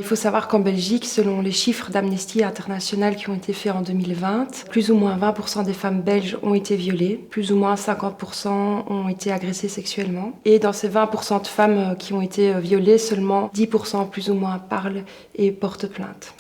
Il faut savoir qu'en Belgique, selon les chiffres d'Amnesty International qui ont été faits en 2020, plus ou moins 20% des femmes belges ont été violées, plus ou moins 50% ont été agressées sexuellement. Et dans ces 20% de femmes qui ont été violées, seulement 10% plus ou moins parlent et portent plainte.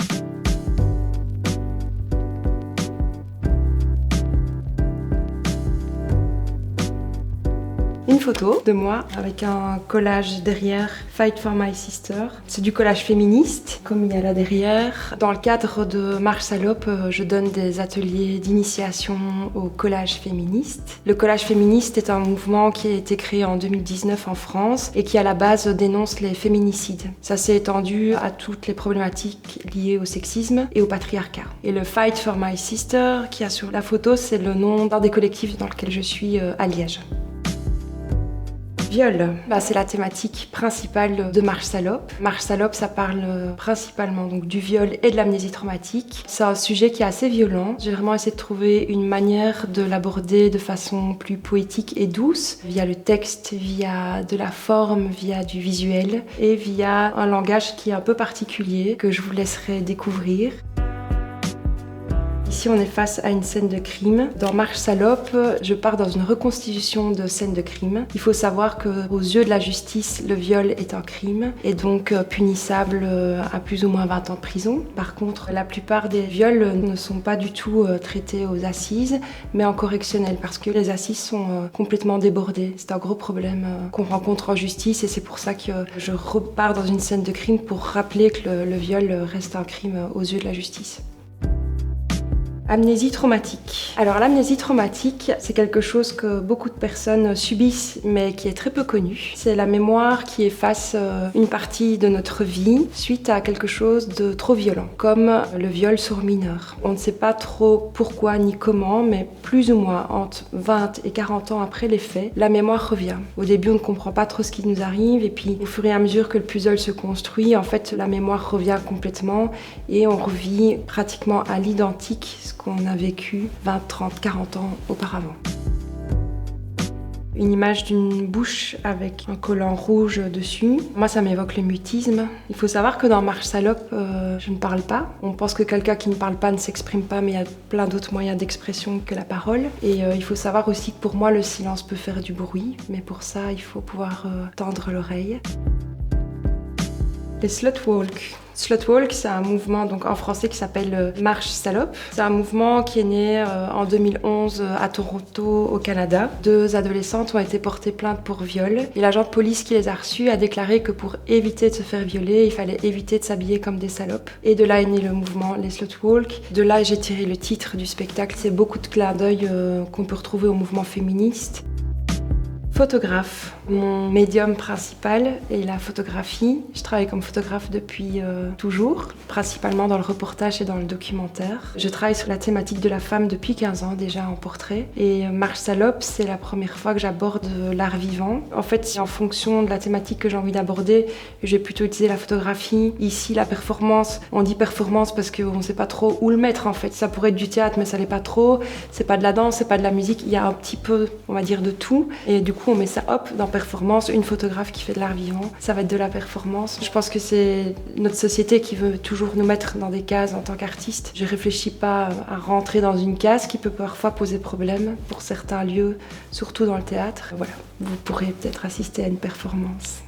Une photo de moi avec un collage derrière Fight for my sister. C'est du collage féministe, comme il y a là derrière. Dans le cadre de Marche Salope, je donne des ateliers d'initiation au collage féministe. Le collage féministe est un mouvement qui a été créé en 2019 en France et qui à la base dénonce les féminicides. Ça s'est étendu à toutes les problématiques liées au sexisme et au patriarcat. Et le Fight for my sister, qui a sur la photo, c'est le nom d'un des collectifs dans lequel je suis à Liège. Viol, c'est la thématique principale de Marche Salope. Marche Salope, ça parle principalement donc, du viol et de l'amnésie traumatique. C'est un sujet qui est assez violent. J'ai vraiment essayé de trouver une manière de l'aborder de façon plus poétique et douce, via le texte, via de la forme, via du visuel et via un langage qui est un peu particulier que je vous laisserai découvrir. Ici, on est face à une scène de crime. Dans Marche Salope, je pars dans une reconstitution de scène de crime. Il faut savoir qu'aux yeux de la justice, le viol est un crime et donc punissable à plus ou moins 20 ans de prison. Par contre, la plupart des viols ne sont pas du tout traités aux assises, mais en correctionnel parce que les assises sont complètement débordées. C'est un gros problème qu'on rencontre en justice et c'est pour ça que je repars dans une scène de crime pour rappeler que le viol reste un crime aux yeux de la justice. Amnésie traumatique. Alors l'amnésie traumatique, c'est quelque chose que beaucoup de personnes subissent mais qui est très peu connu. C'est la mémoire qui efface une partie de notre vie suite à quelque chose de trop violent, comme le viol sur mineur. On ne sait pas trop pourquoi ni comment, mais plus ou moins entre 20 et 40 ans après les faits, la mémoire revient. Au début, on ne comprend pas trop ce qui nous arrive et puis au fur et à mesure que le puzzle se construit, en fait, la mémoire revient complètement et on revit pratiquement à l'identique qu'on a vécu 20, 30, 40 ans auparavant. Une image d'une bouche avec un collant rouge dessus. Moi, ça m'évoque le mutisme. Il faut savoir que dans Marche Salope, je ne parle pas. On pense que quelqu'un qui ne parle pas ne s'exprime pas, mais il y a plein d'autres moyens d'expression que la parole. Et il faut savoir aussi que pour moi, le silence peut faire du bruit, mais pour ça, il faut pouvoir tendre l'oreille. Les Slutwalk. Slutwalk, c'est un mouvement donc en français qui s'appelle Marche Salope. C'est un mouvement qui est né en 2011 à Toronto, au Canada. 2 adolescentes ont été portées plainte pour viol. Et l'agent de police qui les a reçues a déclaré que pour éviter de se faire violer, il fallait éviter de s'habiller comme des salopes. Et de là est né le mouvement Les Slutwalk. De là, j'ai tiré le titre du spectacle. C'est beaucoup de clins d'œil qu'on peut retrouver au mouvement féministe. Photographe. Mon médium principal est la photographie. Je travaille comme photographe depuis toujours, principalement dans le reportage et dans le documentaire. Je travaille sur la thématique de la femme depuis 15 ans déjà en portrait. Et Marche Salope, c'est la première fois que j'aborde l'art vivant. En fait, en fonction de la thématique que j'ai envie d'aborder, je vais plutôt utiliser la photographie. Ici, la performance, on dit performance parce qu'on ne sait pas trop où le mettre en fait. Ça pourrait être du théâtre, mais ça l'est pas trop. C'est pas de la danse, c'est pas de la musique. Il y a un petit peu, on va dire, de tout. Et du coup, on met ça dans performance, une photographe qui fait de l'art vivant, ça va être de la performance. Je pense que c'est notre société qui veut toujours nous mettre dans des cases en tant qu'artiste. Je réfléchis pas à rentrer dans une case qui peut parfois poser problème pour certains lieux, surtout dans le théâtre. Voilà, vous pourrez peut-être assister à une performance.